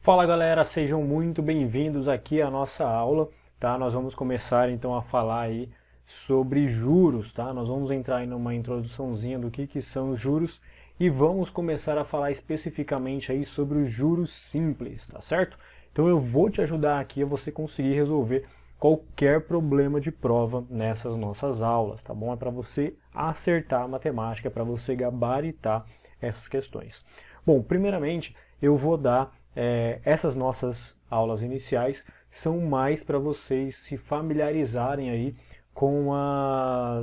Fala galera, sejam muito bem-vindos aqui à nossa aula, tá? Nós vamos começar então a falar aí sobre juros, tá? Nós vamos entrar em uma introduçãozinha do que são os juros e vamos começar a falar especificamente aí sobre os juros simples, tá certo? Então eu vou te ajudar aqui a você conseguir resolver qualquer problema de prova nessas nossas aulas, tá bom? É para você acertar a matemática, é para você gabaritar essas questões. Bom, primeiramente eu vou dar essas nossas aulas iniciais são mais para vocês se familiarizarem aí com a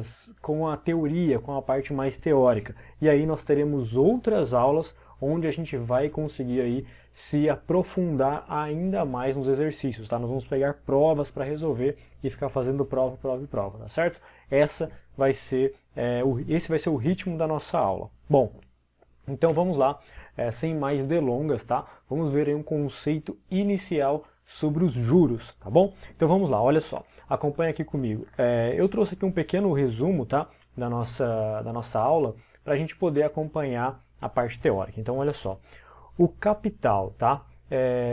teoria, com a parte mais teórica. E aí nós teremos outras aulas onde a gente vai conseguir aí se aprofundar ainda mais nos exercícios, tá? Nós vamos pegar provas para resolver e ficar fazendo prova, prova e prova, tá certo? Esse vai ser o ritmo da nossa aula. Bom, então vamos lá, sem mais delongas, tá? Vamos ver aí um conceito inicial sobre os juros, tá bom? Então vamos lá, olha só, acompanha aqui comigo. Eu trouxe aqui um pequeno resumo, tá? Da nossa aula, para a gente poder acompanhar a parte teórica. Então olha só, o capital, tá?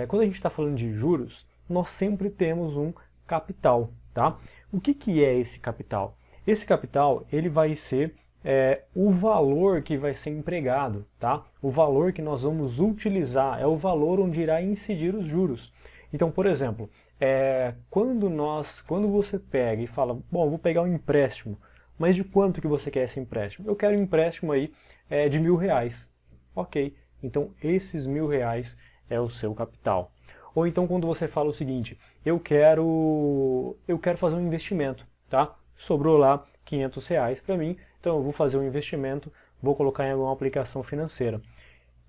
Quando a gente está falando de juros, nós sempre temos um capital, tá? O que é esse capital? Esse capital, ele vai ser o valor que vai ser empregado, tá? O valor que nós vamos utilizar é o valor onde irá incidir os juros. Então, por exemplo, quando você pega e fala, bom, vou pegar um empréstimo, mas de quanto que você quer esse empréstimo? Eu quero um empréstimo aí de R$1.000. Ok, então esses R$1.000 é o seu capital. Ou então quando você fala o seguinte, eu quero fazer um investimento, tá? Sobrou lá R$500 para mim, então eu vou fazer um investimento, vou colocar em alguma aplicação financeira.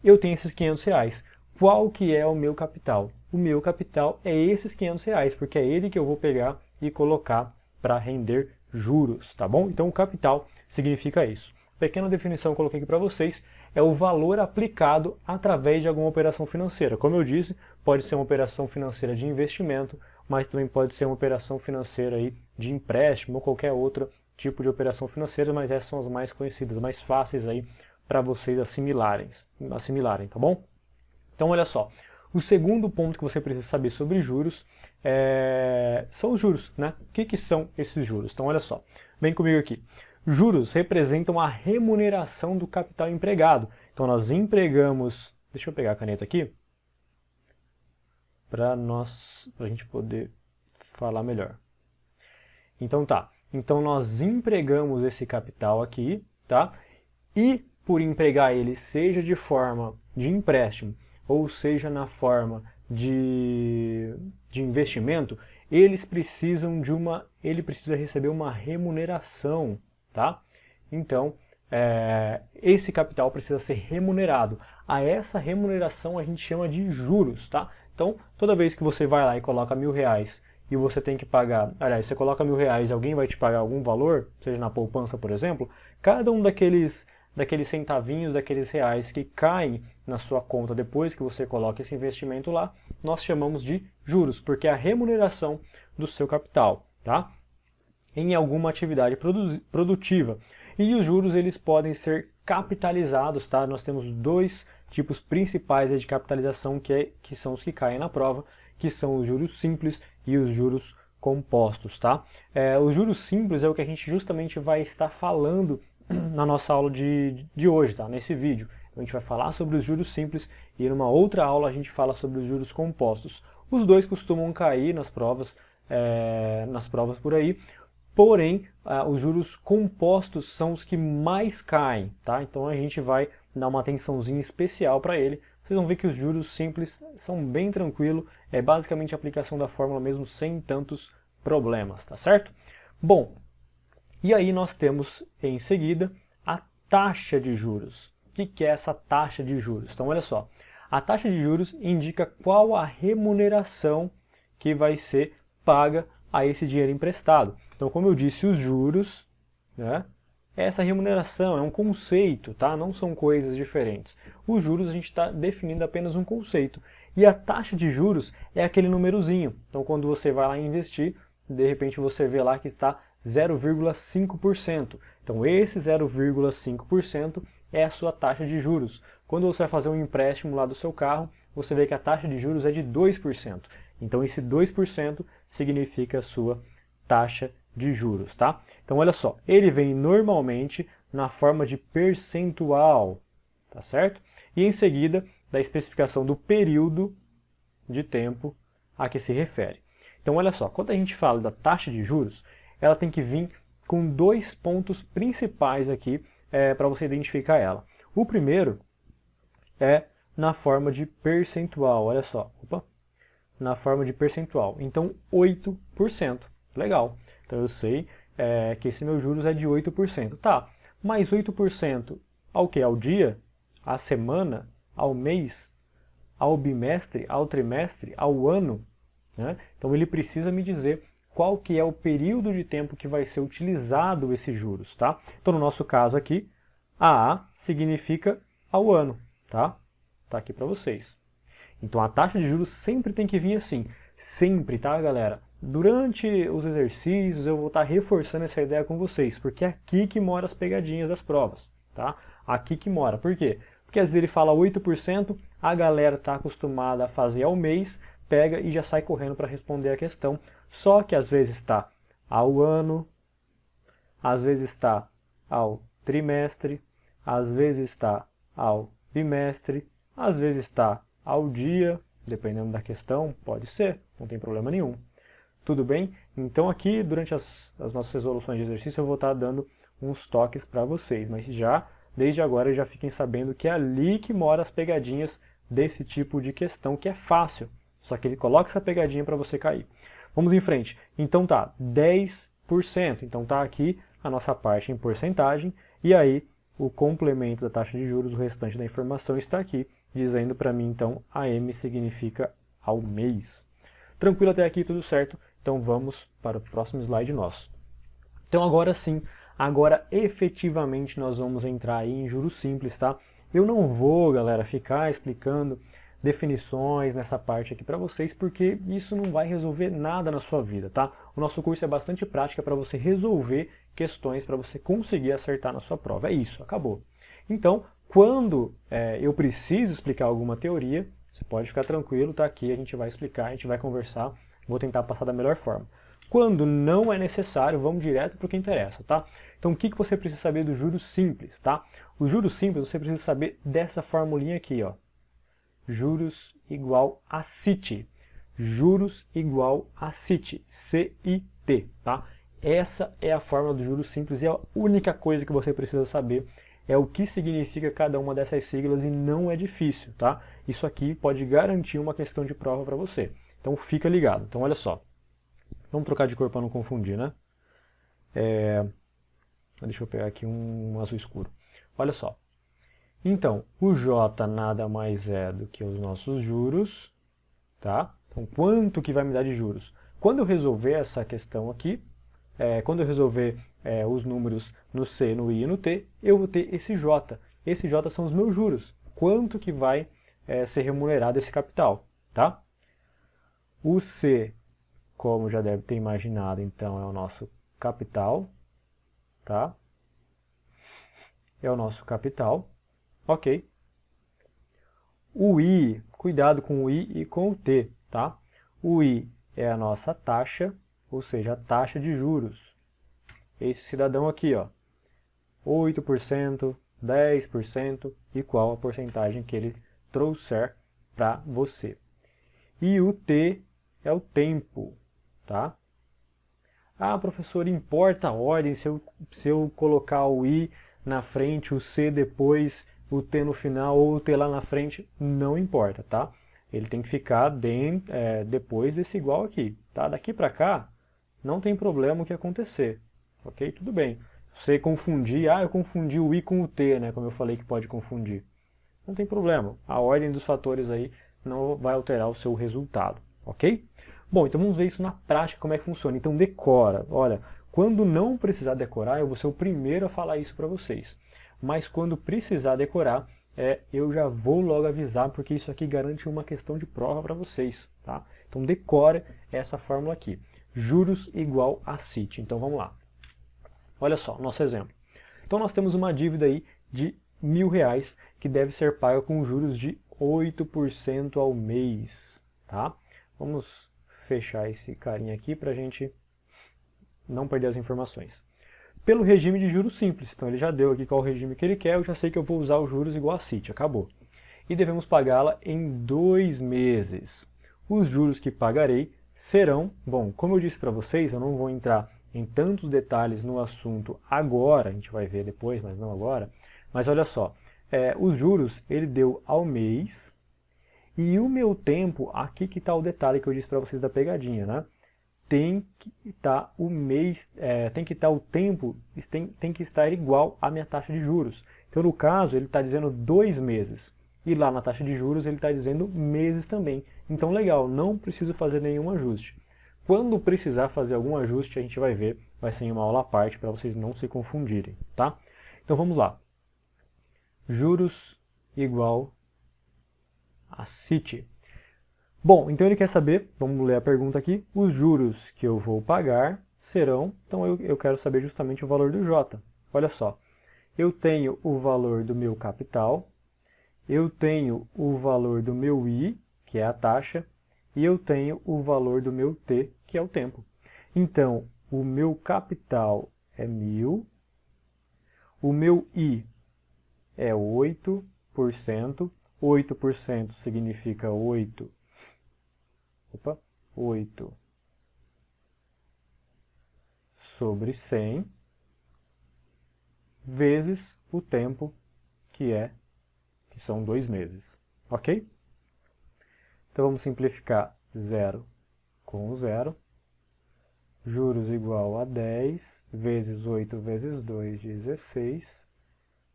Eu tenho esses R$500. Qual que é o meu capital? O meu capital é esses R$500, porque é ele que eu vou pegar e colocar para render juros, tá bom? Então o capital significa isso. Pequena definição que eu coloquei aqui para vocês, é o valor aplicado através de alguma operação financeira. Como eu disse, pode ser uma operação financeira de investimento, mas também pode ser uma operação financeira aí de empréstimo ou qualquer outro tipo de operação financeira, mas essas são as mais conhecidas, mais fáceis aí para vocês assimilarem, tá bom? Então olha só, o segundo ponto que você precisa saber sobre juros são os juros, né? O que são esses juros? Então olha só, vem comigo aqui. Juros representam a remuneração do capital empregado. Então nós empregamos, deixa eu pegar a caneta aqui, para a gente poder falar melhor. Então tá, então nós empregamos esse capital aqui, tá? E por empregar ele, seja de forma de empréstimo, ou seja na forma de investimento, ele precisa receber uma remuneração, tá? Então, esse capital precisa ser remunerado. A essa remuneração a gente chama de juros, tá? Então, toda vez que você vai lá e coloca R$1.000 e você tem que pagar, aliás, você coloca R$1.000 e alguém vai te pagar algum valor, seja na poupança, por exemplo, cada um daqueles centavinhos, daqueles reais que caem na sua conta depois que você coloca esse investimento lá, nós chamamos de juros, porque é a remuneração do seu capital, tá? Em alguma atividade produtiva. E os juros eles podem ser capitalizados, tá? Nós temos dois tipos principais de capitalização que são os que caem na prova, que são os juros simples e os juros compostos, tá? Os juros simples é o que a gente justamente vai estar falando na nossa aula de hoje, tá? Nesse vídeo. A gente vai falar sobre os juros simples e numa outra aula a gente fala sobre os juros compostos. Os dois costumam cair nas provas por aí, porém os juros compostos são os que mais caem, tá? Então a gente vai dar uma atençãozinha especial para ele. Vocês vão ver que os juros simples são bem tranquilos, é basicamente a aplicação da fórmula mesmo sem tantos problemas, tá certo? Bom, e aí nós temos em seguida a taxa de juros. O que é essa taxa de juros? Então olha só, a taxa de juros indica qual a remuneração que vai ser paga a esse dinheiro emprestado. Então como eu disse, os juros, né, essa remuneração é um conceito, tá? Não são coisas diferentes. Os juros a gente está definindo apenas um conceito. E a taxa de juros é aquele númerozinho. Então quando você vai lá investir, de repente você vê lá que está 0,5%. Então esse 0,5% é a sua taxa de juros. Quando você vai fazer um empréstimo lá do seu carro, você vê que a taxa de juros é de 2%. Então esse 2% significa a sua taxa de juros, tá? Então olha só, ele vem normalmente na forma de percentual, tá certo? E em seguida, da especificação do período de tempo a que se refere. Então olha só, quando a gente fala da taxa de juros, ela tem que vir com dois pontos principais aqui para você identificar ela. O primeiro é na forma de percentual, olha só, na forma de percentual, então 8%, legal. Então eu sei que esse meu juros é de 8%, tá, mas 8% ao que? Ao dia, à semana, ao mês, ao bimestre, ao trimestre, ao ano, né? Então ele precisa me dizer qual que é o período de tempo que vai ser utilizado esses juros, tá? Então no nosso caso aqui, AA significa ao ano, tá? Tá aqui para vocês. Então a taxa de juros sempre tem que vir assim, sempre, tá, galera? Durante os exercícios eu vou estar reforçando essa ideia com vocês, porque é aqui que mora as pegadinhas das provas, tá? Aqui que mora. Por quê? Porque às vezes ele fala 8%, a galera está acostumada a fazer ao mês, pega e já sai correndo para responder a questão. Só que às vezes está ao ano, às vezes está ao trimestre, às vezes está ao bimestre, às vezes está ao dia, dependendo da questão, pode ser, não tem problema nenhum. Tudo bem? Então aqui, durante as nossas resoluções de exercício, eu vou estar dando uns toques para vocês, mas desde agora já fiquem sabendo que é ali que mora as pegadinhas desse tipo de questão, que é fácil, só que ele coloca essa pegadinha para você cair. Vamos em frente. Então tá, 10%, então tá aqui a nossa parte em porcentagem, e aí o complemento da taxa de juros, o restante da informação está aqui, dizendo para mim então AM significa ao mês. Tranquilo até aqui, tudo certo? Então vamos para o próximo slide nosso. Então agora sim, agora efetivamente nós vamos entrar aí em juros simples, tá? Eu não vou, galera, ficar explicando definições nessa parte aqui para vocês, porque isso não vai resolver nada na sua vida, tá? O nosso curso é bastante prática para você resolver questões, para você conseguir acertar na sua prova. É isso, acabou. Então, quando eu preciso explicar alguma teoria, você pode ficar tranquilo, tá aqui, a gente vai explicar, a gente vai conversar, vou tentar passar da melhor forma. Quando não é necessário, vamos direto para o que interessa, tá? Então o que você precisa saber dos juros simples, tá? Os juros simples você precisa saber dessa formulinha aqui, ó. Juros igual a CIT. Juros igual a CIT. C-I-T, tá? Essa é a fórmula dos juros simples e a única coisa que você precisa saber é o que significa cada uma dessas siglas e não é difícil, tá? Isso aqui pode garantir uma questão de prova para você. Então fica ligado. Então olha só. Vamos trocar de cor para não confundir, né? Deixa eu pegar aqui um azul escuro. Olha só. Então, o J nada mais é do que os nossos juros, tá? Então, quanto que vai me dar de juros? Quando eu resolver essa questão aqui, quando eu resolver os números no C, no I e no T, eu vou ter esse J. Esse J são os meus juros. Quanto que vai ser remunerado esse capital, tá? O C, como já deve ter imaginado, então é o nosso capital, tá? É o nosso capital, ok. O I, cuidado com o I e com o T, tá? O I é a nossa taxa, ou seja, a taxa de juros. Esse cidadão aqui, ó, 8%, 10% e qual a porcentagem que ele trouxer para você. E o T é o tempo, tá? Ah, professor, importa a ordem se eu colocar o I na frente, o C depois, o T no final ou o T lá na frente? Não importa, tá? Ele tem que ficar depois desse igual aqui, tá? Daqui para cá, não tem problema o que acontecer, ok? Tudo bem. Se você confundir, eu confundi o I com o T, né? Como eu falei que pode confundir. Não tem problema. A ordem dos fatores aí não vai alterar o seu resultado, ok? Bom, então vamos ver isso na prática, como é que funciona. Então decora. Olha, quando não precisar decorar, eu vou ser o primeiro a falar isso para vocês. Mas quando precisar decorar, eu já vou logo avisar, porque isso aqui garante uma questão de prova para vocês, tá? Então decora essa fórmula aqui. Juros igual a CIT. Então vamos lá. Olha só, nosso exemplo. Então nós temos uma dívida aí de R$1.000 que deve ser paga com juros de 8% ao mês, tá? Vamos fechar esse carinha aqui para a gente não perder as informações. Pelo regime de juros simples, então ele já deu aqui qual o regime que ele quer, eu já sei que eu vou usar os juros igual a CIT, acabou. E devemos pagá-la em 2 meses. Os juros que pagarei serão, bom, como eu disse para vocês, eu não vou entrar em tantos detalhes no assunto agora, a gente vai ver depois, mas não agora, mas olha só, os juros ele deu ao mês, e o meu tempo, aqui que está o detalhe que eu disse para vocês da pegadinha, né? Tem que estar o mês, tem que estar o tempo, tem que estar igual à minha taxa de juros. Então no caso ele está dizendo 2 meses, e lá na taxa de juros ele está dizendo meses também. Então legal, não preciso fazer nenhum ajuste. Quando precisar fazer algum ajuste, a gente vai ver, vai ser em uma aula à parte para vocês não se confundirem, tá? Então vamos lá. Juros igual a CIT. Bom, então ele quer saber, vamos ler a pergunta aqui, os juros que eu vou pagar serão, então eu quero saber justamente o valor do J. Olha só, eu tenho o valor do meu capital, eu tenho o valor do meu I, que é a taxa, e eu tenho o valor do meu T, que é o tempo. Então, o meu capital é 1.000, o meu I é 8%, 8% significa 8 sobre 100, vezes o tempo, que são 2 meses, ok? Então vamos simplificar 0 com 0, juros igual a 10, vezes 8 vezes 2, 16,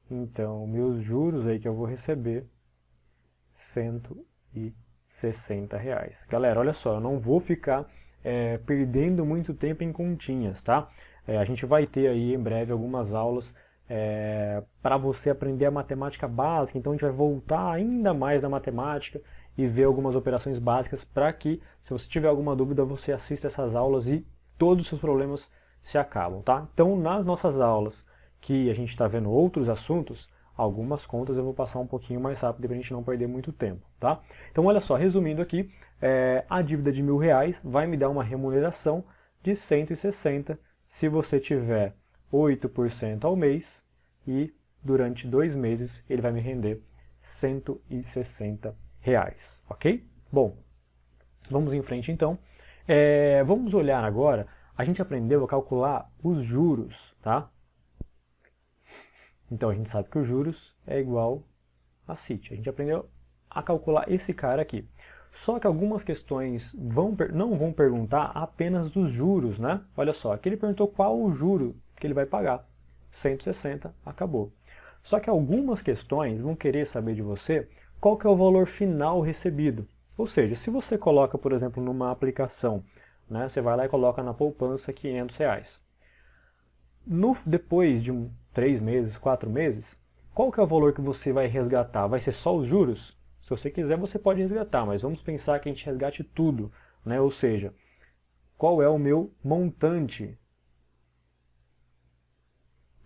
então meus juros aí que eu vou receber, R$160. Galera, olha só, eu não vou ficar perdendo muito tempo em continhas, tá? A gente vai ter aí em breve algumas aulas para você aprender a matemática básica, então a gente vai voltar ainda mais na matemática e ver algumas operações básicas para que, se você tiver alguma dúvida, você assista essas aulas e todos os seus problemas se acabam, tá? Então, nas nossas aulas que a gente está vendo outros assuntos, algumas contas eu vou passar um pouquinho mais rápido para a gente não perder muito tempo, tá? Então, olha só, resumindo aqui, a dívida de R$1.000 vai me dar uma remuneração de 160 se você tiver 8% ao mês e durante 2 meses ele vai me render R$160, ok? Bom, vamos em frente então. Vamos olhar agora, a gente aprendeu a calcular os juros, tá? Então a gente sabe que os juros é igual a CIT. A gente aprendeu a calcular esse cara aqui. Só que algumas questões não vão perguntar apenas dos juros, né? Olha só, aqui ele perguntou qual o juro que ele vai pagar. 160, acabou. Só que algumas questões vão querer saber de você qual que é o valor final recebido. Ou seja, se você coloca, por exemplo, numa aplicação, né, você vai lá e coloca na poupança R$500. Depois de 3 meses, 4 meses, qual que é o valor que você vai resgatar? Vai ser só os juros? Se você quiser, você pode resgatar, mas vamos pensar que a gente resgate tudo, né? Ou seja, qual é o meu montante?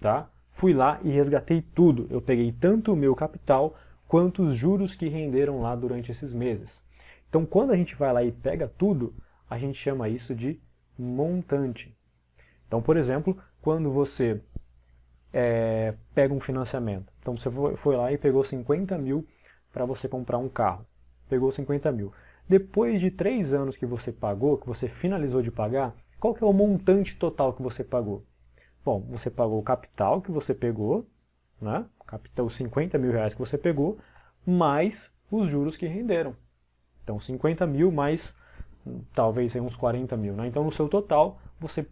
Tá? Fui lá e resgatei tudo. Eu peguei tanto o meu capital quanto os juros que renderam lá durante esses meses. Então, quando a gente vai lá e pega tudo, a gente chama isso de montante. Então, por exemplo, quando você pega um financiamento. Então, você foi lá e pegou 50 mil para você comprar um carro. Pegou 50 mil. Depois de 3 anos que você pagou, que você finalizou de pagar, qual que é o montante total que você pagou? Bom, você pagou o capital que você pegou, né? Os 50 mil reais que você pegou, mais os juros que renderam. Então, 50 mil mais talvez uns 40 mil. Né? Então, no seu total, você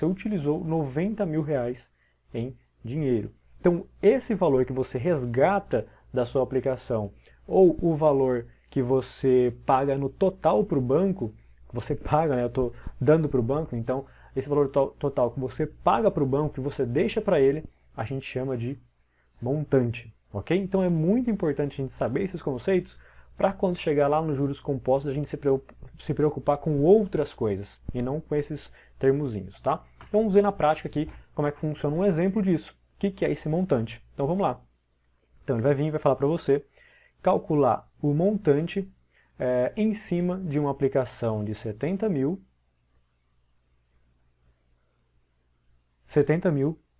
utilizou 90 mil reais em dinheiro. Então, esse valor que você resgata da sua aplicação, ou o valor que você paga no total para o banco, você paga, né? Eu estou dando para o banco, então, esse valor total que você paga para o banco, que você deixa para ele, a gente chama de montante, ok? Então é muito importante a gente saber esses conceitos para quando chegar lá nos juros compostos a gente se preocupar com outras coisas e não com esses termozinhos, tá? Então vamos ver na prática aqui como é que funciona um exemplo disso. O que é esse montante? Então vamos lá. Então ele vai vir e vai falar para você calcular o montante em cima de uma aplicação de 70 mil,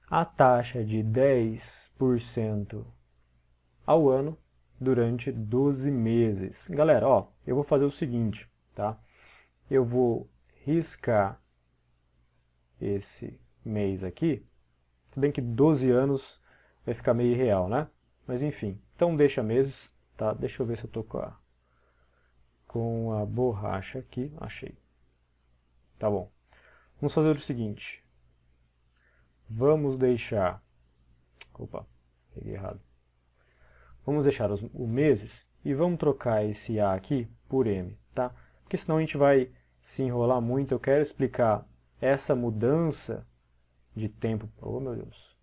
a taxa de 10% ao ano durante 12 meses. Galera, ó, eu vou fazer o seguinte, tá? Eu vou riscar esse mês aqui, tudo bem que 12 anos vai ficar meio irreal, né? Mas enfim, então deixa meses, tá? Deixa eu ver se eu tô com a borracha aqui, achei. Tá bom. Vamos fazer o seguinte, vamos deixar, opa, peguei errado. Vamos deixar os meses e vamos trocar esse A aqui por M, tá? Porque senão a gente vai se enrolar muito. Eu quero explicar essa mudança de tempo, oh meu Deus.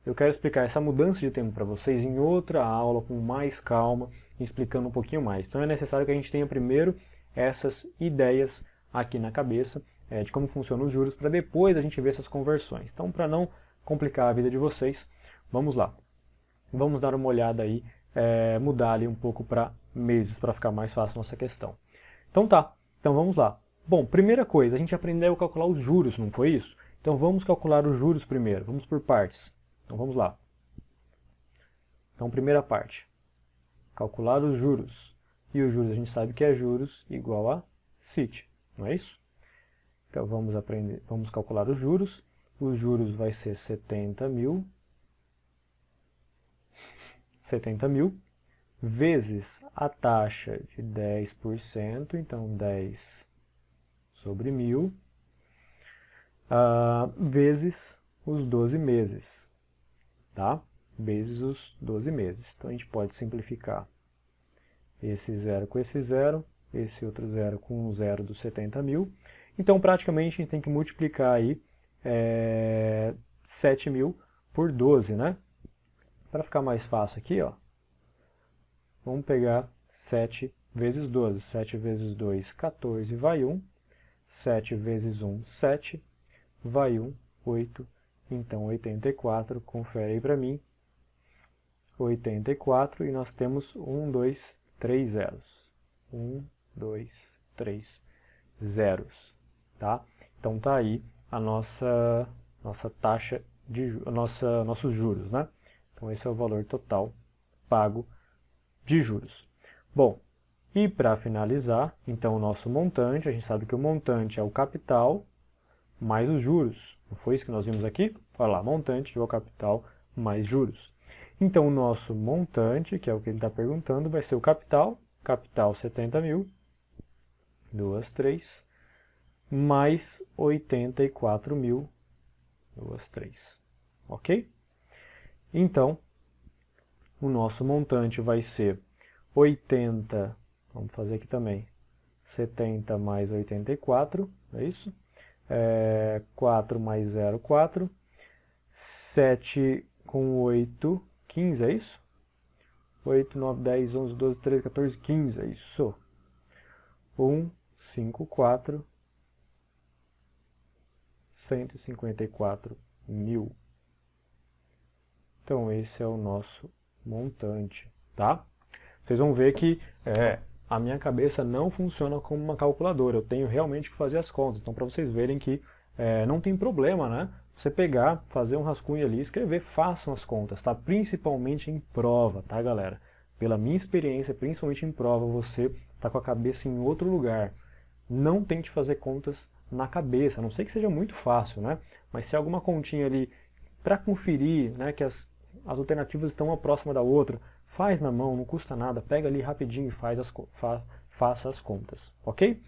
Eu quero explicar essa mudança de tempo para vocês em outra aula, com mais calma, explicando um pouquinho mais. Então é necessário que a gente tenha primeiro essas ideias aqui na cabeça, de como funcionam os juros, para depois a gente ver essas conversões. Então, para não complicar a vida de vocês, vamos lá. Vamos dar uma olhada aí, mudar ali um pouco para meses, para ficar mais fácil a nossa questão. Então tá, então vamos lá. Bom, primeira coisa, a gente aprendeu a calcular os juros, não foi isso? Então vamos calcular os juros primeiro, vamos por partes. Então vamos lá. Então primeira parte, calcular os juros. E os juros a gente sabe que é juros igual a CIT, não é isso? Então vamos calcular os juros. Os juros vai ser 70 mil vezes a taxa de 10%, então 10 sobre 1000, vezes os 12 meses, tá? Vezes os 12 meses. Então a gente pode simplificar esse zero com esse zero, esse outro zero com o zero dos 70 mil. Então praticamente a gente tem que multiplicar aí 7 mil por 12, né? Para ficar mais fácil aqui, ó, vamos pegar 7 vezes 12. 7 vezes 2, 14, vai 1. 7 vezes 1, 7, vai 1, 8. Então 84, confere aí para mim. 84 e nós temos 1, 2, 3 zeros. 1, 2, 3 zeros, tá? Então tá aí a nossa taxa de nossos juros, né? Então esse é o valor total pago de juros. Bom, e para finalizar, então o nosso montante, a gente sabe que o montante é o capital mais os juros. Não foi isso que nós vimos aqui? Olha lá, montante igual capital mais juros. Então o nosso montante, que é o que ele está perguntando, vai ser o capital 70 mil, 2, 3, mais 84 mil, 2, 3, ok? Então, o nosso montante vai ser 80, vamos fazer aqui também, 70 mais 84, é isso? 4 mais 0, 4. 7 com 8, 15, é isso? 8, 9, 10, 11, 12, 13, 14, 15, é isso. 1, 5, 4, 154 mil. Então esse é o nosso montante, tá? Vocês vão ver que a minha cabeça não funciona como uma calculadora, eu tenho realmente que fazer as contas. Então para vocês verem que não tem problema, né? Você pegar, fazer um rascunho ali, escrever, façam as contas, tá? Principalmente em prova, tá, galera? Pela minha experiência, principalmente em prova, você tá com a cabeça em outro lugar. Não tente fazer contas na cabeça, a não sei que seja muito fácil, né? Mas se alguma continha ali para conferir, né, que as alternativas estão uma próxima da outra, faz na mão, não custa nada, pega ali rapidinho e faça as contas, ok?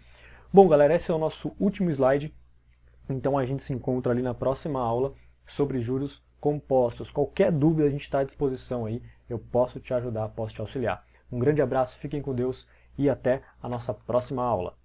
Bom, galera, esse é o nosso último slide, então a gente se encontra ali na próxima aula sobre juros compostos. Qualquer dúvida a gente está à disposição aí, eu posso te ajudar, posso te auxiliar. Um grande abraço, fiquem com Deus e até a nossa próxima aula.